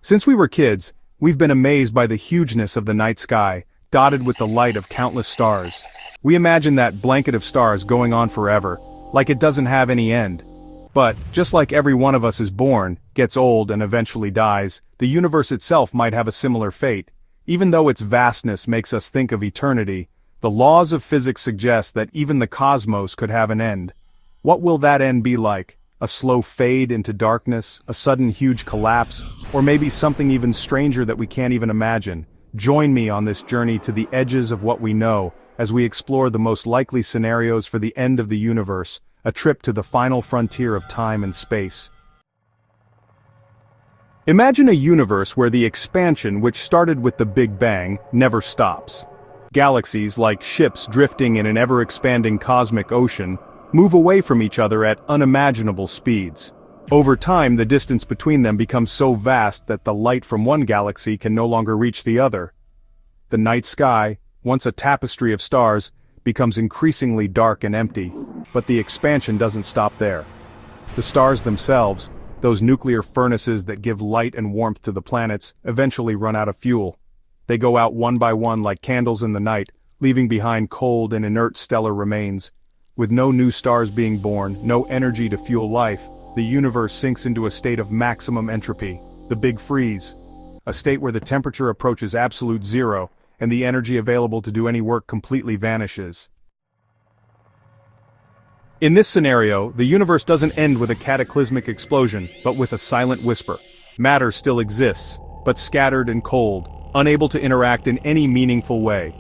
Since we were kids, we've been amazed by the hugeness of the night sky, dotted with the light of countless stars. We imagine that blanket of stars going on forever, like it doesn't have any end. But, just like every one of us is born, gets old and eventually dies, the universe itself might have a similar fate. Even though its vastness makes us think of eternity, the laws of physics suggest that even the cosmos could have an end. What will that end be like? A slow fade into darkness, a sudden huge collapse, or maybe something even stranger that we can't even imagine? Join me on this journey to the edges of what we know, as we explore the most likely scenarios for the end of the universe, a trip to the final frontier of time and space. Imagine a universe where the expansion, which started with the Big Bang, never stops. Galaxies, like ships drifting in an ever-expanding cosmic ocean, move away from each other at unimaginable speeds. Over time, the distance between them becomes so vast that the light from one galaxy can no longer reach the other. The night sky, once a tapestry of stars, becomes increasingly dark and empty, but the expansion doesn't stop there. The stars themselves, those nuclear furnaces that give light and warmth to the planets, eventually run out of fuel. They go out one by one like candles in the night, leaving behind cold and inert stellar remains. With no new stars being born, no energy to fuel life, the universe sinks into a state of maximum entropy, the Big Freeze. A state where the temperature approaches absolute zero, and the energy available to do any work completely vanishes. In this scenario, the universe doesn't end with a cataclysmic explosion, but with a silent whisper. Matter still exists, but scattered and cold, unable to interact in any meaningful way.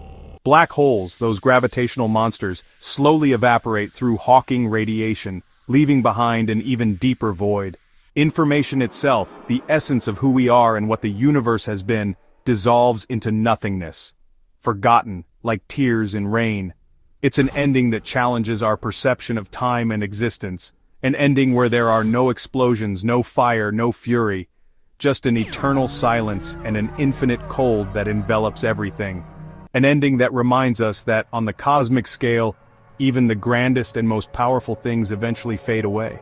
Black holes, those gravitational monsters, slowly evaporate through Hawking radiation, leaving behind an even deeper void. Information itself, the essence of who we are and what the universe has been, dissolves into nothingness. Forgotten, like tears in rain. It's an ending that challenges our perception of time and existence. An ending where there are no explosions, no fire, no fury. Just an eternal silence and an infinite cold that envelops everything. An ending that reminds us that, on the cosmic scale, even the grandest and most powerful things eventually fade away.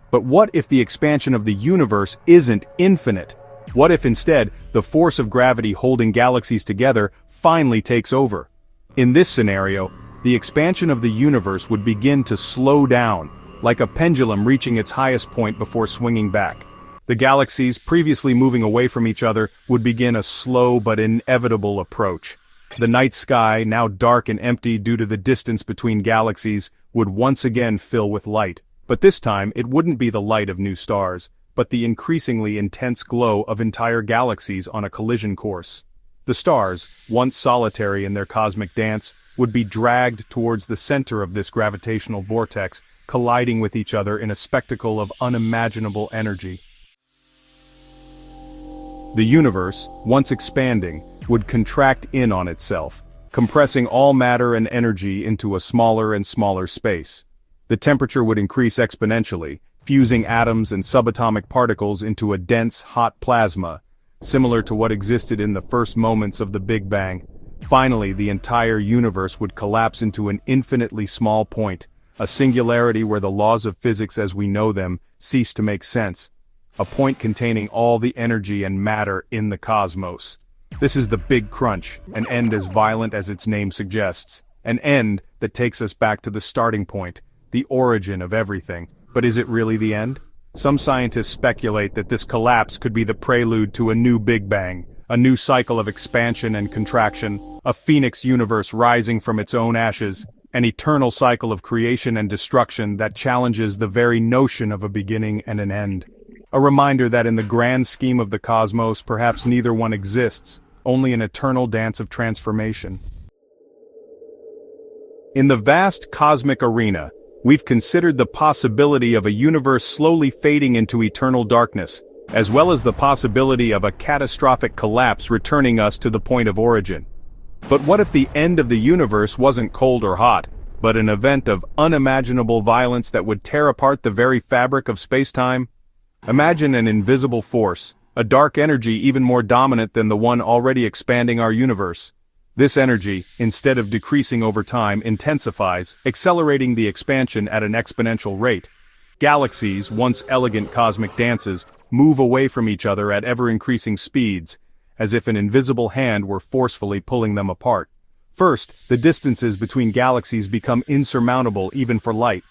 But what if the expansion of the universe isn't infinite? What if instead, the force of gravity holding galaxies together finally takes over? In this scenario, the expansion of the universe would begin to slow down, like a pendulum reaching its highest point before swinging back. The galaxies, previously moving away from each other, would begin a slow but inevitable approach. The night sky, now dark and empty due to the distance between galaxies, would once again fill with light. But this time, it wouldn't be the light of new stars, but the increasingly intense glow of entire galaxies on a collision course. The stars, once solitary in their cosmic dance, would be dragged towards the center of this gravitational vortex, colliding with each other in a spectacle of unimaginable energy. The universe, once expanding, would contract in on itself, compressing all matter and energy into a smaller and smaller space. The temperature would increase exponentially, fusing atoms and subatomic particles into a dense, hot plasma, similar to what existed in the first moments of the Big Bang. Finally, the entire universe would collapse into an infinitely small point, a singularity where the laws of physics as we know them cease to make sense. A point containing all the energy and matter in the cosmos. This is the Big Crunch, an end as violent as its name suggests. An end that takes us back to the starting point, the origin of everything. But is it really the end? Some scientists speculate that this collapse could be the prelude to a new Big Bang, a new cycle of expansion and contraction, a phoenix universe rising from its own ashes, an eternal cycle of creation and destruction that challenges the very notion of a beginning and an end. A reminder that in the grand scheme of the cosmos, perhaps neither one exists, only an eternal dance of transformation. In the vast cosmic arena, we've considered the possibility of a universe slowly fading into eternal darkness, as well as the possibility of a catastrophic collapse returning us to the point of origin. But what if the end of the universe wasn't cold or hot, but an event of unimaginable violence that would tear apart the very fabric of space-time? Imagine an invisible force, a dark energy even more dominant than the one already expanding our universe. This energy, instead of decreasing over time, intensifies, accelerating the expansion at an exponential rate. Galaxies, once elegant cosmic dances, move away from each other at ever-increasing speeds, as if an invisible hand were forcefully pulling them apart. First, the distances between galaxies become insurmountable even for light.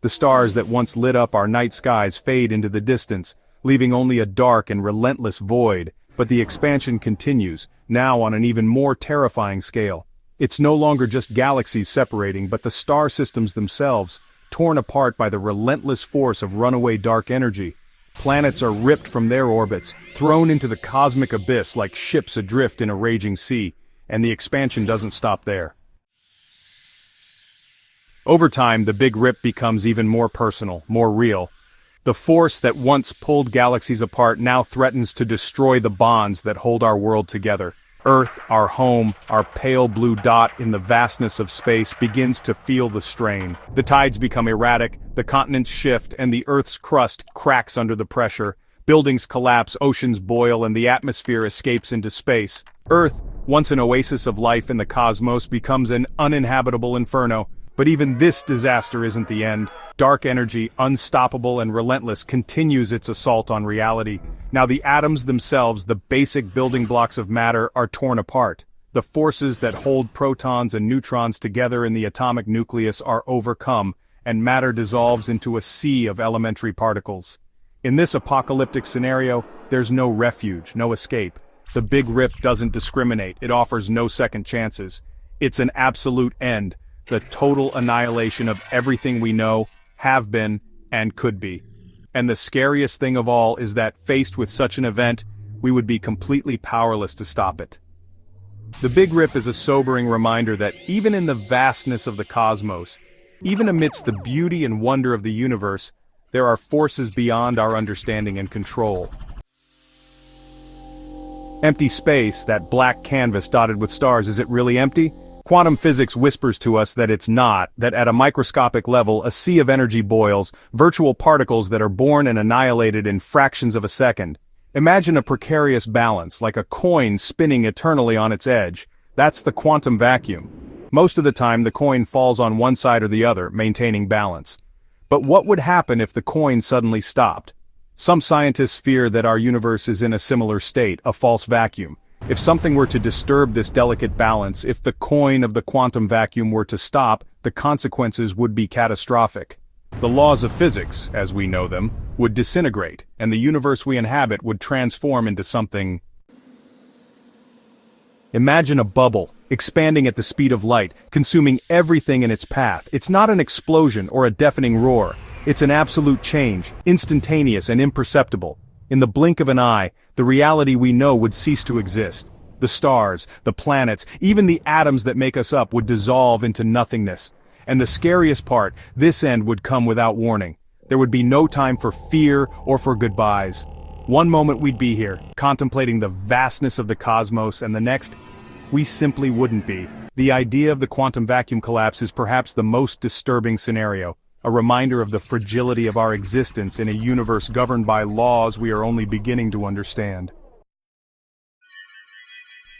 The stars that once lit up our night skies fade into the distance, leaving only a dark and relentless void, but the expansion continues, now on an even more terrifying scale. It's no longer just galaxies separating, but the star systems themselves, torn apart by the relentless force of runaway dark energy. Planets are ripped from their orbits, thrown into the cosmic abyss like ships adrift in a raging sea, and the expansion doesn't stop there. Over time, the Big Rip becomes even more personal, more real. The force that once pulled galaxies apart now threatens to destroy the bonds that hold our world together. Earth, our home, our pale blue dot in the vastness of space begins to feel the strain. The tides become erratic, the continents shift, and the Earth's crust cracks under the pressure. Buildings collapse, oceans boil, and the atmosphere escapes into space. Earth, once an oasis of life in the cosmos, becomes an uninhabitable inferno. But even this disaster isn't the end. Dark energy, unstoppable and relentless, continues its assault on reality. Now the atoms themselves, the basic building blocks of matter, are torn apart. The forces that hold protons and neutrons together in the atomic nucleus are overcome, and matter dissolves into a sea of elementary particles. In this apocalyptic scenario, there's no refuge, no escape. The Big Rip doesn't discriminate, it offers no second chances. It's an absolute end. The total annihilation of everything we know, have been, and could be. And the scariest thing of all is that, faced with such an event, we would be completely powerless to stop it. The Big Rip is a sobering reminder that even in the vastness of the cosmos, even amidst the beauty and wonder of the universe, there are forces beyond our understanding and control. Empty space, that black canvas dotted with stars, is it really empty? Quantum physics whispers to us that it's not, that at a microscopic level a sea of energy boils, virtual particles that are born and annihilated in fractions of a second. Imagine a precarious balance, like a coin spinning eternally on its edge. That's the quantum vacuum. Most of the time the coin falls on one side or the other, maintaining balance. But what would happen if the coin suddenly stopped? Some scientists fear that our universe is in a similar state, a false vacuum. If something were to disturb this delicate balance, if the coin of the quantum vacuum were to stop, the consequences would be catastrophic. The laws of physics, as we know them, would disintegrate, and the universe we inhabit would transform into something. Imagine a bubble, expanding at the speed of light, consuming everything in its path. It's not an explosion or a deafening roar. It's an absolute change, instantaneous and imperceptible. In the blink of an eye, the reality we know would cease to exist. The stars, the planets, even the atoms that make us up would dissolve into nothingness. And the scariest part, this end would come without warning. There would be no time for fear or for goodbyes. One moment we'd be here, contemplating the vastness of the cosmos, and the next, we simply wouldn't be. The idea of the quantum vacuum collapse is perhaps the most disturbing scenario. A reminder of the fragility of our existence in a universe governed by laws we are only beginning to understand.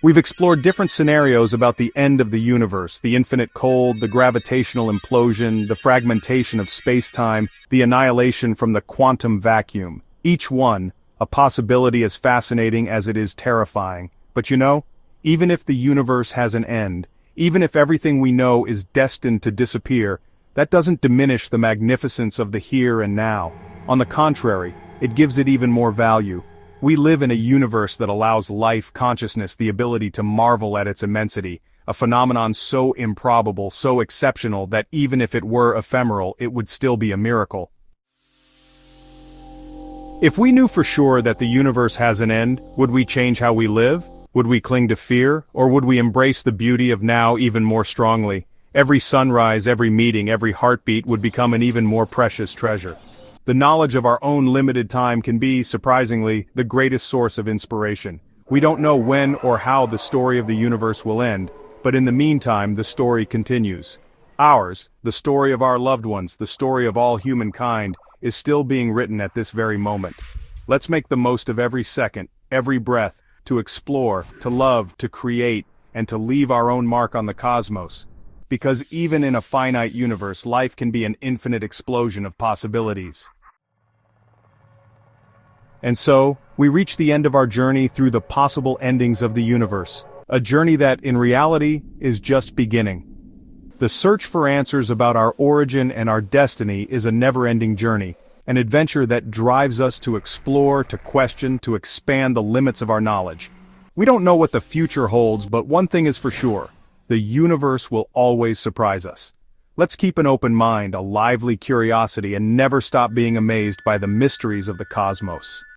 We've explored different scenarios about the end of the universe, the infinite cold, the gravitational implosion, the fragmentation of space-time, the annihilation from the quantum vacuum. Each one, a possibility as fascinating as it is terrifying. But you know, even if the universe has an end, even if everything we know is destined to disappear, that doesn't diminish the magnificence of the here and now. On the contrary, it gives it even more value. We live in a universe that allows life, consciousness, the ability to marvel at its immensity, a phenomenon so improbable, so exceptional that even if it were ephemeral, it would still be a miracle. If we knew for sure that the universe has an end, would we change how we live? Would we cling to fear, or would we embrace the beauty of now even more strongly? Every sunrise, every meeting, every heartbeat would become an even more precious treasure. The knowledge of our own limited time can be, surprisingly, the greatest source of inspiration. We don't know when or how the story of the universe will end, but in the meantime the story continues. Ours, the story of our loved ones, the story of all humankind, is still being written at this very moment. Let's make the most of every second, every breath, to explore, to love, to create, and to leave our own mark on the cosmos. Because even in a finite universe, life can be an infinite explosion of possibilities. And so, we reach the end of our journey through the possible endings of the universe. A journey that, in reality, is just beginning. The search for answers about our origin and our destiny is a never-ending journey, an adventure that drives us to explore, to question, to expand the limits of our knowledge. We don't know what the future holds, but one thing is for sure: the universe will always surprise us. Let's keep an open mind, a lively curiosity, and never stop being amazed by the mysteries of the cosmos.